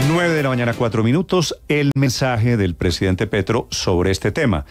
9:04 a.m, el mensaje del presidente Petro sobre este tema.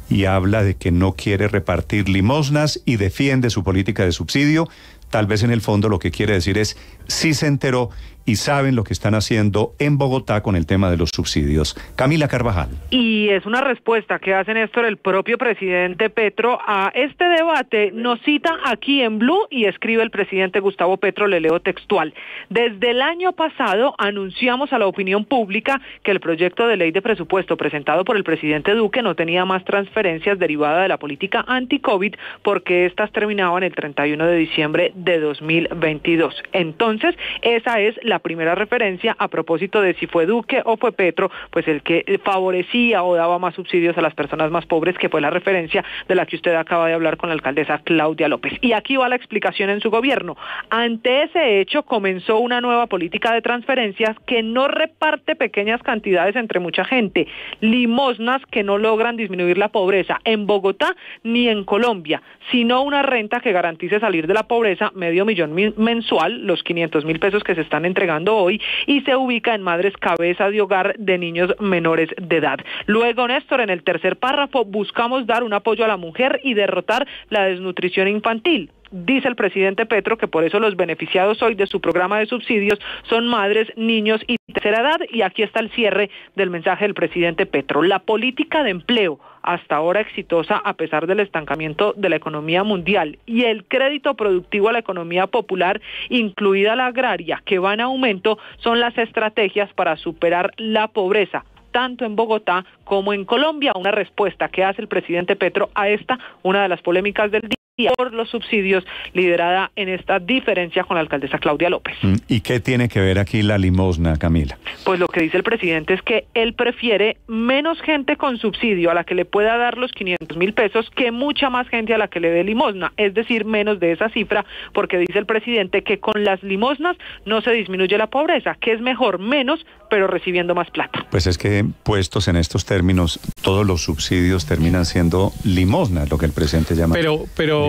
Y habla de que no quiere repartir limosnas y defiende su política de subsidio. Tal vez en el fondo lo que quiere decir es, sí se enteró y saben lo que están haciendo en Bogotá con el tema de los subsidios. Camila Carvajal. Y es una respuesta que hace, Néstor, el propio presidente Petro a este debate. Nos cita aquí en Blue y escribe el presidente Gustavo Petro, le leo textual. Desde el año pasado anunciamos a la opinión pública que el proyecto de ley de presupuesto presentado por el presidente Duque no tenía más transferencias derivadas de la política anti-COVID porque estas terminaban el 31 de diciembre de 2022. Entonces, esa es la primera referencia a propósito de si fue Duque o fue Petro, pues el que favorecía o daba más subsidios a las personas más pobres, que fue la referencia de la que usted acaba de hablar con la alcaldesa Claudia López. Y aquí va la explicación en su gobierno. Ante ese hecho comenzó una nueva política de transferencias que no reparte pequeñas cantidades entre mucha gente, limosnas que no logran disminuir la pobreza en Bogotá ni en Colombia, sino una renta que garantice salir de la pobreza, $500,000 mensual, los 500,000 pesos que se están entregando hoy, y se ubica en madres cabeza de hogar de niños menores de edad. Luego, Néstor, en el tercer párrafo, buscamos dar un apoyo a la mujer y derrotar la desnutrición infantil. Dice el presidente Petro que por eso los beneficiados hoy de su programa de subsidios son madres, niños y tercera edad. Y aquí está el cierre del mensaje del presidente Petro. La política de empleo, hasta ahora exitosa a pesar del estancamiento de la economía mundial, y el crédito productivo a la economía popular, incluida la agraria, que va en aumento, son las estrategias para superar la pobreza, tanto en Bogotá como en Colombia. Una respuesta que hace el presidente Petro a esta, una de las polémicas del día, por los subsidios, liderada en esta diferencia con la alcaldesa Claudia López. ¿Y qué tiene que ver aquí la limosna, Camila? Pues lo que dice el presidente es que él prefiere menos gente con subsidio a la que le pueda dar los 500,000 pesos que mucha más gente a la que le dé limosna, es decir, menos de esa cifra, porque dice el presidente que con las limosnas no se disminuye la pobreza, que es mejor menos, pero recibiendo más plata. Pues es que puestos en estos términos, todos los subsidios terminan siendo limosnas, lo que el presidente llama limosnas.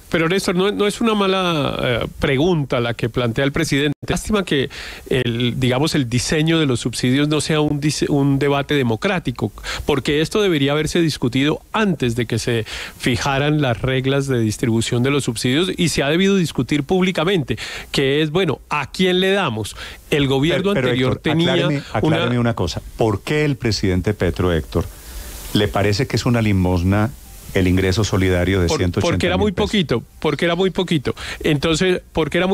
Pero Néstor, no es una mala pregunta la que plantea el presidente. Lástima que el diseño de los subsidios no sea un debate democrático, porque esto debería haberse discutido antes de que se fijaran las reglas de distribución de los subsidios, y se ha debido discutir públicamente, que es, bueno, ¿a quién le damos? El gobierno anterior Héctor, tenía acláreme una cosa. ¿Por qué el presidente Petro, Héctor, le parece que es una limosna el ingreso solidario de 180,000 pesos? Porque era muy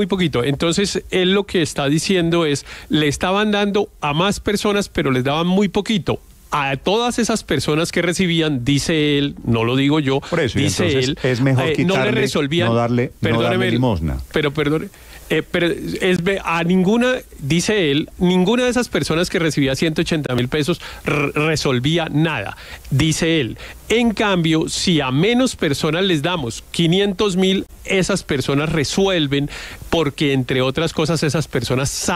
poquito. Entonces, él lo que está diciendo es, le estaban dando a más personas, pero les daban muy poquito. A todas esas personas que recibían, dice él, no lo digo yo, por eso, dice él, es mejor quitarle, no le resolvían, no darle limosna. Pero a ninguna, dice él, ninguna de esas personas que recibía 180,000 pesos resolvía nada, dice él. En cambio, si a menos personas les damos 500,000, esas personas resuelven, porque entre otras cosas esas personas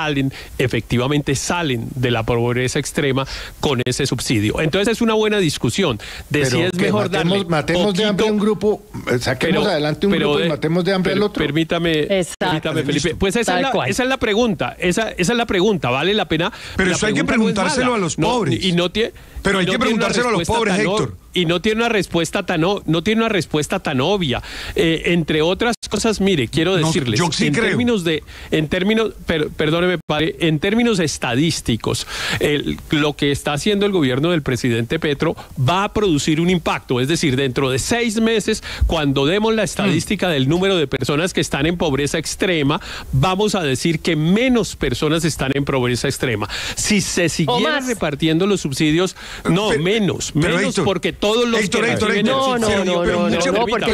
efectivamente salen de la pobreza extrema con ese subsidio. Entonces es una buena discusión de si es mejor matemos de hambre a un grupo, saquemos adelante un grupo y matemos de hambre al otro. Permítame, Felipe. Pues esa es la pregunta. Esa es la pregunta. ¿Vale la pena? Pero eso hay que preguntárselo a los pobres. Pero hay que preguntárselo a los pobres, Héctor. Y no tiene una respuesta tan obvia. Entre otras cosas, mire, quiero decirles, yo sí creo. Perdóneme, padre, en términos estadísticos, lo que está haciendo el gobierno del presidente Petro va a producir un impacto. Es decir, dentro de 6 meses, cuando demos la estadística del número de personas que están en pobreza extrema, vamos a decir que menos personas están en pobreza extrema. Si se siguieran repartiendo los subsidios, menos, Héctor, porque todos los porque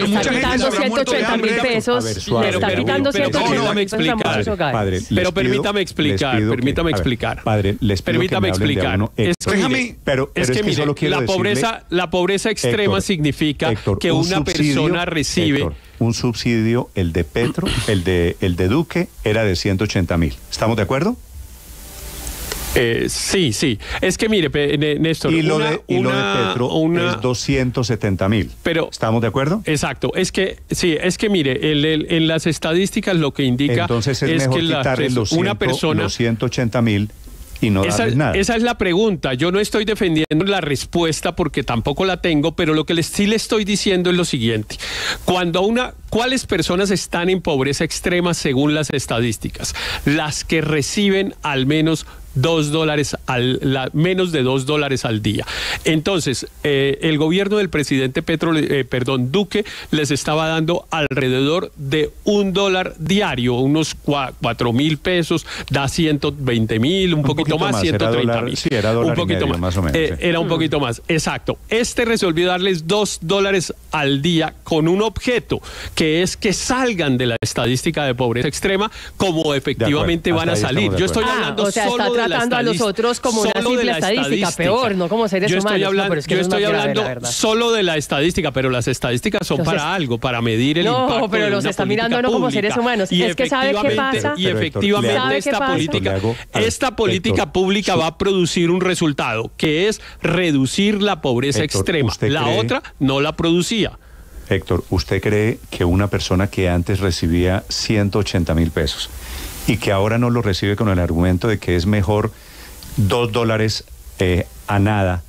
le está quitando 180,000 pesos, le está quitando 180,000 pesos a muchos hogares. Pero permítame explicar. Padre, les pido que me hablen de uno. Es que mire, la pobreza extrema, Héctor, significa que una persona recibe... Héctor, un subsidio, el de Petro, el de Duque, era de 180,000. ¿Estamos de acuerdo? Sí. Es que mire, Néstor, y lo de Petro es 270,000. Pero ¿estamos de acuerdo? Exacto. Es que mire, en las estadísticas lo que indica entonces es mejor que quitarle una persona los 180,000 y no darles nada. Esa es la pregunta. Yo no estoy defendiendo la respuesta porque tampoco la tengo, pero lo que sí le estoy diciendo es lo siguiente. ¿Cuáles personas están en pobreza extrema según las estadísticas? Las que reciben al menos menos de $2 al día. Entonces, el gobierno del presidente Duque les estaba dando alrededor de $1 diario, unos 4.000 pesos, da 120.000, un poquito más, 130.000. Sí, era $1 un poquito medio, más o menos. Sí. Era un poquito más, exacto. Resolvió darles $2 al día con un objeto, que es que salgan de la estadística de pobreza extrema como efectivamente van a salir. Yo estoy hablando solo de tratando a los otros como una simple estadística, peor, no como seres humanos. Yo estoy hablando solo de la estadística, pero las estadísticas son para algo, para medir el impacto. No, pero los está mirando no como seres humanos. Es que ¿sabe qué pasa? Y efectivamente esta política pública va a producir un resultado, que es reducir la pobreza extrema. La otra no la producía. Héctor, ¿usted cree que una persona que antes recibía 180.000 pesos y que ahora no lo recibe con el argumento de que es mejor $2 a nada,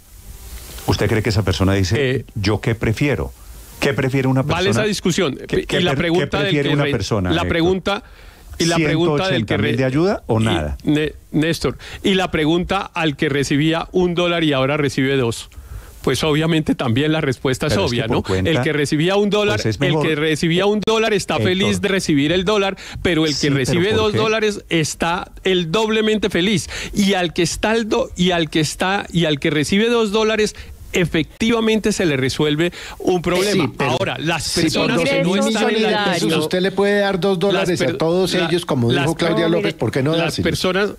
¿usted cree que esa persona dice, yo qué prefiero? ¿Qué prefiere una persona? Vale esa discusión. Y la pregunta ¿qué prefiere una persona? La pregunta... Y la pregunta del que de ayuda o nada. Néstor, y la pregunta al que recibía $1 y ahora recibe $2. Pues obviamente también la respuesta es obvia, ¿no? El que recibía $1, está Héctor, feliz de recibir el $1, pero el que recibe $2 está el doblemente feliz. Y al que recibe $2 efectivamente se le resuelve un problema. Sí, ahora, las personas que no están en la lista, usted le puede dar $2 a todos ellos, como dijo Claudia López, ¿por qué no dárselos?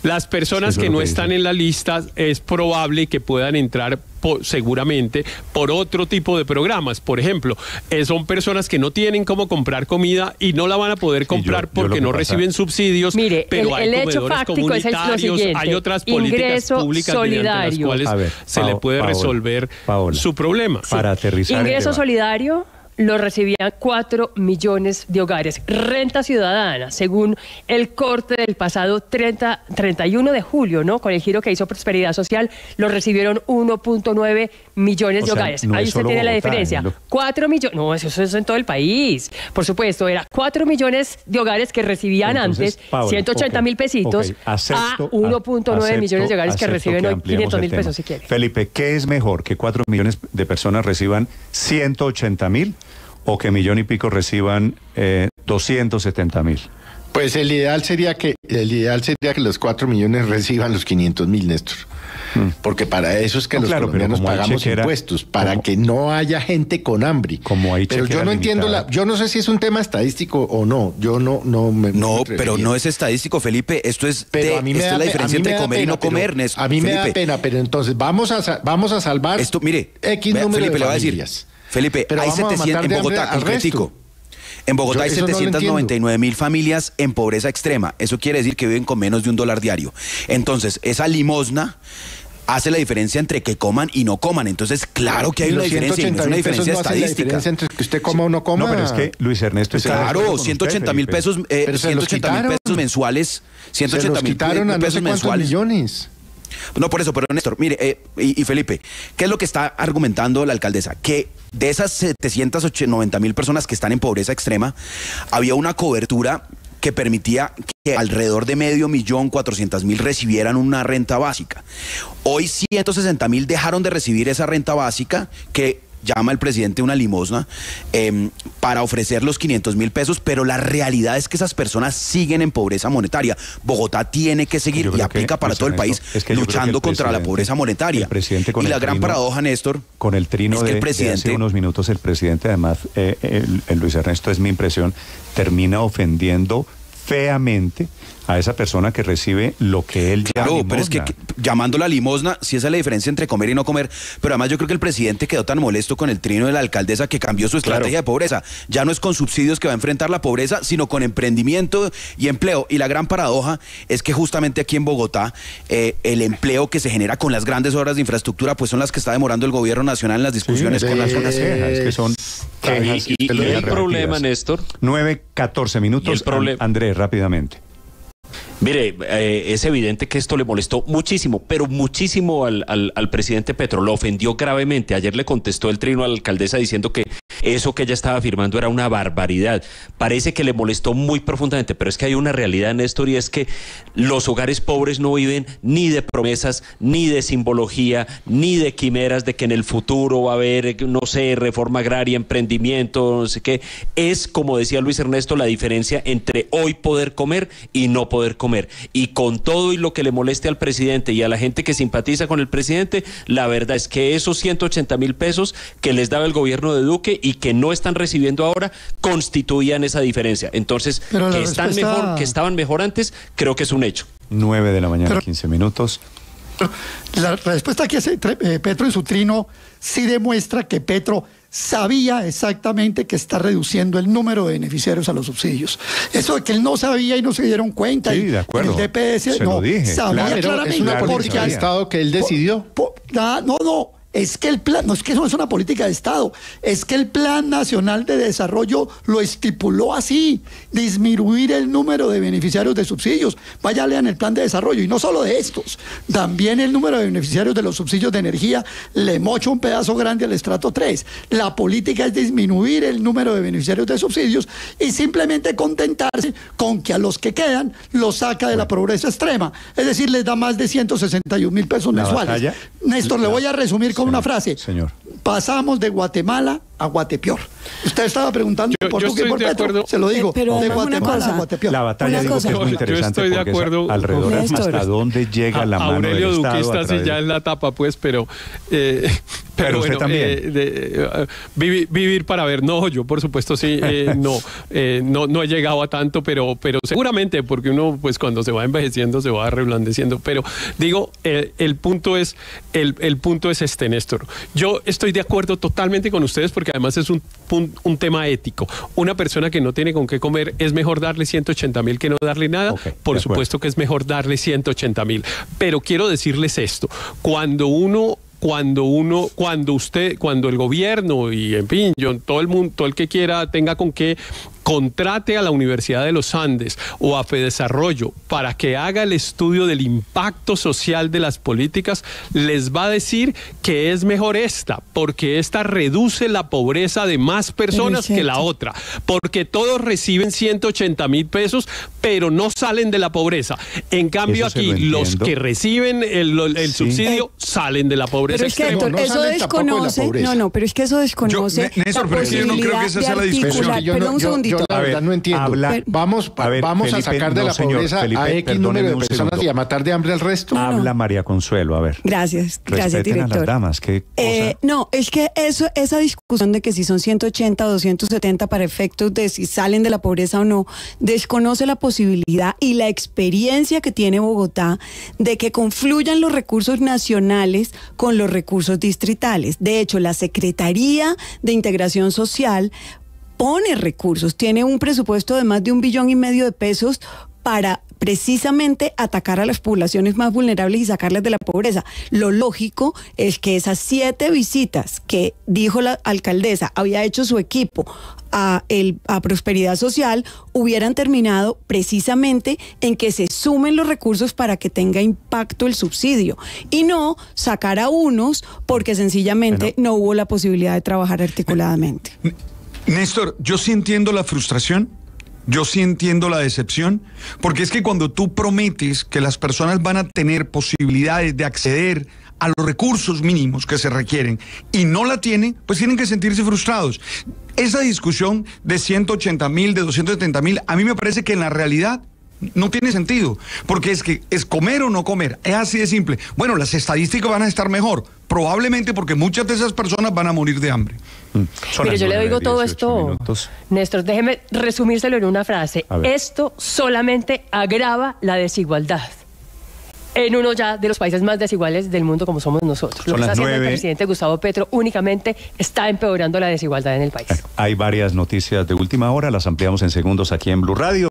Las personas que no están en la lista es probable que puedan entrar seguramente por otro tipo de programas. Por ejemplo, son personas que no tienen cómo comprar comida y no la van a poder comprar porque no reciben subsidios. Mire, pero el hecho fáctico es lo siguiente: hay otras políticas públicas mediante las cuales se le puede resolver su problema. Para aterrizar ingreso solidario lo recibían 4 millones de hogares. Renta ciudadana, según el corte del pasado 31 de julio, ¿no? Con el giro que hizo Prosperidad Social, lo recibieron 1.9 millones de hogares. No. Ahí usted tiene la diferencia. 4 millones, no, eso es en todo el país. Por supuesto, era 4 millones de hogares que recibían antes 180.000 pesitos a 1.9 millones de hogares que reciben hoy 500.000 pesos, si quiere. Felipe, ¿qué es mejor? ¿Que 4 millones de personas reciban 180.000? ¿O que 1 millón y pico reciban 270.000? Pues el ideal sería que los 4 millones reciban los 500.000, Néstor. Porque para eso es que los colombianos pagamos impuestos, para que no haya gente con hambre. Pero yo no entiendo yo no sé si es un tema estadístico o no. Yo no pero no es estadístico, Felipe. Esto es la diferencia entre comer y no comer, Néstor. A mí me da pena, pero entonces vamos a salvar esto, mire, X número de familias. Felipe, pero hay 700 en Bogotá, concretico. En Bogotá hay 799.000 familias en pobreza extrema. Eso quiere decir que viven con menos de $1 diario. Entonces, esa limosna hace la diferencia entre que coman y no coman. Entonces, claro que hay una diferencia, y no es una diferencia estadística. La diferencia entre que usted coma o no coma. No, pero es que Luis Ernesto... Claro, 180.000 pesos, 180.000 pesos mensuales. 180.000 pesos mensuales. Millones. No, por eso, pero Néstor, mire, y Felipe, ¿qué es lo que está argumentando la alcaldesa? Que de esas 790.000 personas que están en pobreza extrema, había una cobertura que permitía que alrededor de 500.400.000 recibieran una renta básica. Hoy 160.000 dejaron de recibir esa renta básica, que llama el presidente una limosna, para ofrecer los 500.000 pesos, pero la realidad es que esas personas siguen en pobreza monetaria. Bogotá tiene que seguir, y aplica para todo el país, luchando contra la pobreza monetaria. Y la gran paradoja, Néstor, con el trino de hace unos minutos, el presidente, además, Luis Ernesto, es mi impresión, termina ofendiendo feamente a esa persona que recibe lo que él llama limosna. Pero es que llamándola limosna, sí esa es la diferencia entre comer y no comer, pero además yo creo que el presidente quedó tan molesto con el trino de la alcaldesa que cambió su estrategia de pobreza. Ya no es con subsidios que va a enfrentar la pobreza, sino con emprendimiento y empleo. Y la gran paradoja es que justamente aquí en Bogotá, el empleo que se genera con las grandes obras de infraestructura, pues son las que está demorando el gobierno nacional en las discusiones con las zonas. Es que son quejas. ¿Y el problema, Néstor? 9:14 minutos. Andrés, rápidamente. Mire, es evidente que esto le molestó muchísimo, pero muchísimo al presidente Petro, lo ofendió gravemente. Ayer le contestó el trino a la alcaldesa diciendo que eso que ella estaba afirmando era una barbaridad. Parece que le molestó muy profundamente, pero es que hay una realidad, Néstor, y es que los hogares pobres no viven ni de promesas, ni de simbología, ni de quimeras de que en el futuro va a haber, no sé, reforma agraria, emprendimiento, no sé qué. Es, como decía Luis Ernesto, la diferencia entre hoy poder comer y no poder comer. Y con todo y lo que le moleste al presidente y a la gente que simpatiza con el presidente, la verdad es que esos 180.000 pesos que les daba el gobierno de Duque y que no están recibiendo ahora, constituían esa diferencia. Entonces, que están mejor, que estaban mejor antes, creo que es un hecho. 9 de la mañana, 15 minutos. La respuesta que hace Petro en su trino sí demuestra que Petro sabía exactamente que está reduciendo el número de beneficiarios a los subsidios. Eso de que él no sabía y no se dieron cuenta. Sí, de acuerdo. El DPS no dije. Sabía claramente. Es una política de Estado que él decidió. No. Es que el plan, no es que eso es una política de Estado, es que el Plan Nacional de Desarrollo lo estipuló así, disminuir el número de beneficiarios de subsidios. Vaya, lean el Plan de Desarrollo, y no solo de estos, también el número de beneficiarios de los subsidios de energía le mocha un pedazo grande al estrato 3. La política es disminuir el número de beneficiarios de subsidios y simplemente contentarse con que a los que quedan los saca de la pobreza extrema, es decir, les da más de 161.000 pesos mensuales. Néstor, le voy a resumir con una frase. Señor. Pasamos de Guatemala a Guatepeor. Usted estaba preguntando por Duque y por Petro. Se lo digo. Pero de Guatemala a Guatepeor. La batalla digo que es muy interesante. Yo estoy de acuerdo. Alrededor hasta dónde llega la mano Aurelio del Estado. Duquista sí ya en la tapa, pues, pero usted bueno, también. Vivir para ver. No, yo por supuesto sí, no he llegado a tanto, pero seguramente, porque uno, pues, cuando se va envejeciendo se va reblandeciendo. Pero digo, el punto es este, Néstor. Yo estoy de acuerdo totalmente con ustedes, porque además es un tema ético. Una persona que no tiene con qué comer, es mejor darle 180.000 que no darle nada. Okay, por supuesto que es mejor darle 180.000. Pero quiero decirles esto: cuando el gobierno y, en fin, todo el mundo, todo el que quiera, tenga con qué, contrate a la Universidad de los Andes o a Fedesarrollo para que haga el estudio del impacto social de las políticas, les va a decir que es mejor esta, porque esta reduce la pobreza de más personas que la otra, porque todos reciben 180.000 pesos, pero no salen de la pobreza. En cambio, aquí los que reciben el subsidio salen de la pobreza. Pero es que Héctor, eso desconoce, pero es que eso desconoce. Néstor, pero yo no creo que esa sea la discusión. Perdón un segundito. Yo la verdad no entiendo. Vamos Felipe, a sacar de la pobreza a X número de personas y a matar de hambre al resto. Habla María Consuelo, a ver. Gracias, director. A las damas, ¿qué cosa? No, es que esa discusión de que si son 180 o 270 para efectos de si salen de la pobreza o no, desconoce la posibilidad y la experiencia que tiene Bogotá de que confluyan los recursos nacionales con los recursos distritales. De hecho, la Secretaría de Integración Social pone recursos, tiene un presupuesto de más de 1,5 billones de pesos para precisamente atacar a las poblaciones más vulnerables y sacarlas de la pobreza. Lo lógico es que esas 7 visitas que dijo la alcaldesa había hecho su equipo a Prosperidad Social hubieran terminado precisamente en que se sumen los recursos para que tenga impacto el subsidio y no sacar a unos porque sencillamente no hubo la posibilidad de trabajar articuladamente. Néstor, yo sí entiendo la frustración, yo sí entiendo la decepción, porque es que cuando tú prometes que las personas van a tener posibilidades de acceder a los recursos mínimos que se requieren y no la tienen, pues tienen que sentirse frustrados. Esa discusión de 180.000, de 270.000, a mí me parece que en la realidad no tiene sentido, porque es que es comer o no comer, es así de simple. Bueno, las estadísticas van a estar mejor, probablemente porque muchas de esas personas van a morir de hambre. Mire, yo le digo todo esto, Néstor, déjeme resumírselo en una frase. Esto solamente agrava la desigualdad en uno ya de los países más desiguales del mundo como somos nosotros. Lo que está haciendo el presidente Gustavo Petro únicamente está empeorando la desigualdad en el país. Hay varias noticias de última hora, las ampliamos en segundos aquí en Blue Radio.